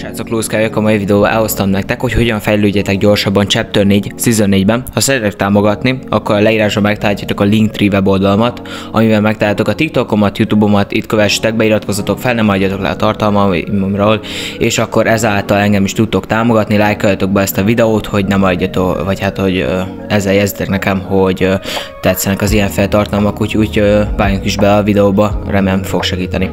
Srácok, Luszka vagyok, a mai videóban elhoztam nektek, hogy hogyan fejlődjetek gyorsabban Chapter 4 Season 4-ben. Ha szeretnétek támogatni, akkor a leírásban megtaláljátok a Linktree weboldalmat, amivel megtaláljátok a TikTokomat, YouTube-omat, itt kövessetek, beiratkozzatok fel, nem adjatok le a tartalmaimról, és akkor ezáltal engem is tudtok támogatni, lájkoljatok be ezt a videót, hogy nem adjatok, vagy hát, hogy ezzel jelzitek nekem, hogy tetszenek az ilyenféle tartalmak, úgyhogy vágjunk is be a videóba, remélem fog segíteni.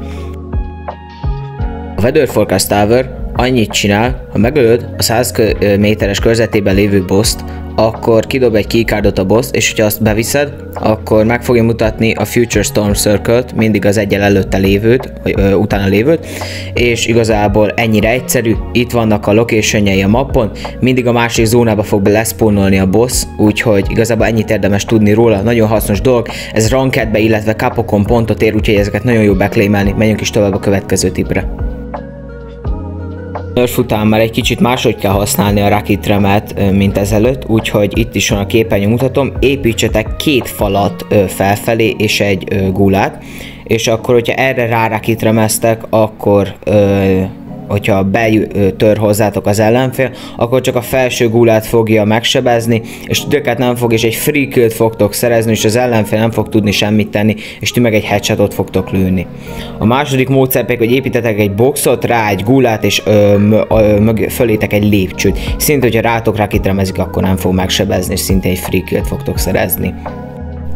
A Weather Forecast Tower annyit csinál, ha megölöd a 100 méteres körzetében lévő boss-t, akkor kidob egy keycardot a boss, és hogyha azt beviszed, akkor meg fogja mutatni a Future Storm Circle-t, mindig az egyel előtte lévőt, vagy utána lévőt, és igazából ennyire egyszerű, itt vannak a locationjai a mappon, mindig a másik zónába fog leszpónolni a boss, úgyhogy igazából ennyit érdemes tudni róla, nagyon hasznos dolog, ez rankedbe, illetve kapokon pontot ér, úgyhogy ezeket nagyon jó beklémelni, menjünk is tovább a következő tippre. Nerf után már egy kicsit máshogy kell használni a Rocket Remet, mint ezelőtt, úgyhogy itt is van a képernyőn mutatom, építsetek két falat felfelé és egy gulát, és akkor, hogyha erre rá Rocket Remeztek, akkor hogyha betör hozzátok az ellenfél, akkor csak a felső gulát fogja megsebezni, és tüdöket nem fog, és egy free killt fogtok szerezni, és az ellenfél nem fog tudni semmit tenni, és ti meg egy headshotot fogtok lőni. A második módszer pedig, hogy építetek egy boxot, rá egy gulát, és fölétek egy lépcsőt. Szinte, hogyha rátok Rocket Remezik, akkor nem fog megsebezni, és szinte egy free killt fogtok szerezni.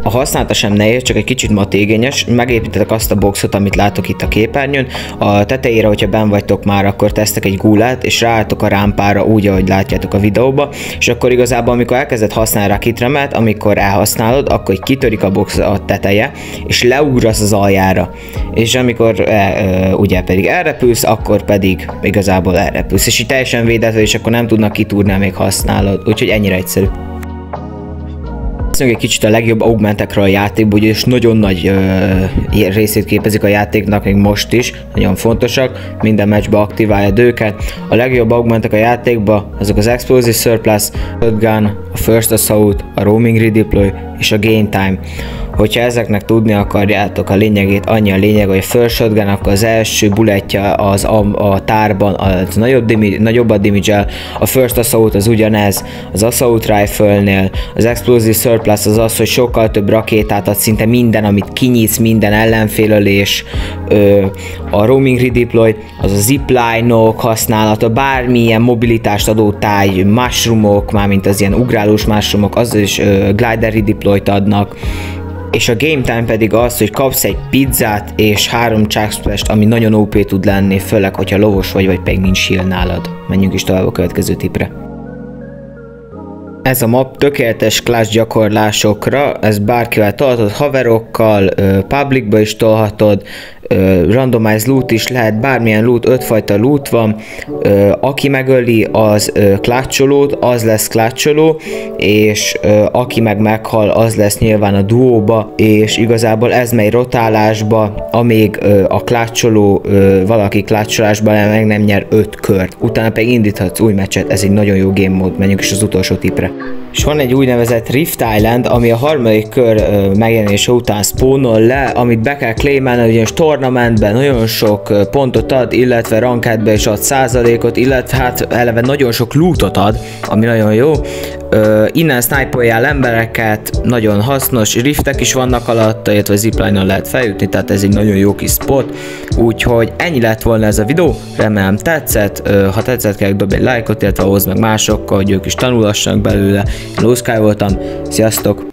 A használata sem nehéz, csak egy kicsit matigényes, megépítetek azt a boxot, amit látok itt a képernyőn, a tetejére, hogyha benn vagytok már, akkor tesztek egy gulát, és ráálltok a rámpára úgy, ahogy látjátok a videóba, és akkor igazából, amikor elkezded használni a Rocket Remet, amikor elhasználod, akkor kitörik a box a teteje, és leugrasz az aljára, és amikor ugye pedig elrepülsz, akkor pedig igazából elrepülsz, és így teljesen védetve, és akkor nem tudnak kitúrni, még használod, úgyhogy ennyire egyszerű. Egy kicsit a legjobb augmentekről a játékban, ugyanis nagyon nagy részét képezik a játéknak, még most is, nagyon fontosak, minden meccsbe aktiválja őket. A legjobb augmentek a játékban azok az Explosive Surplus, Shotgun, a First Assault, a Roaming Redeploy és a Game Time. Hogyha ezeknek tudni akarjátok a lényegét, annyi a lényeg, hogy a First Shotgun, akkor az első bullettja az a tárban az nagyobb a damage-el, a First Assault az ugyanez, az Assault Rifle-nél, az Explosive Surplus az az, hogy sokkal több rakétát ad, szinte minden, amit kinyitsz, minden ellenfélölés, a Roaming Redeploy, az a zipline-ok használata, bármilyen mobilitást adó táj, mushroomok, mármint az ilyen ugrálós mushroomok, az is glider redeployt adnak. És a Game Time pedig az, hogy kapsz egy pizzát és 3 Chug Splash-t, ami nagyon OP tud lenni, főleg, hogyha lovos vagy pedig nincs shield nálad. Menjünk is tovább a következő tippre. Ez a map tökéletes clash gyakorlásokra, ez bárkivel tolhatod, haverokkal, publicba is tolhatod, randomized loot is lehet, bármilyen loot, 5 fajta loot van, aki megöli az klácsolót, az lesz klácsoló, és aki meg meghal, az lesz nyilván a duóba, és igazából ez megy rotálásba, amíg a klácsoló valaki klácsolásban meg nem nyer 5 kört, utána pedig indíthatsz új meccset, ez egy nagyon jó game mód, menjünk is az utolsó tippre. És van egy úgynevezett Rift Island, ami a harmadik kör megjelenése után spawnol le, amit be kell claimelni, ugyanis tornamentben nagyon sok pontot ad, illetve rankádban is ad százalékot, illetve hát eleve nagyon sok lootot ad, ami nagyon jó. Innen snipeljál embereket, nagyon hasznos, riftek is vannak alatta, illetve zipline-on lehet feljutni, tehát ez egy nagyon jó kis spot, úgyhogy ennyi lett volna ez a videó, remélem tetszett, ha tetszett, kell dobni egy lájkot, illetve hozd meg másokkal, hogy ők is tanulassanak belőle. Én Luszka voltam, sziasztok!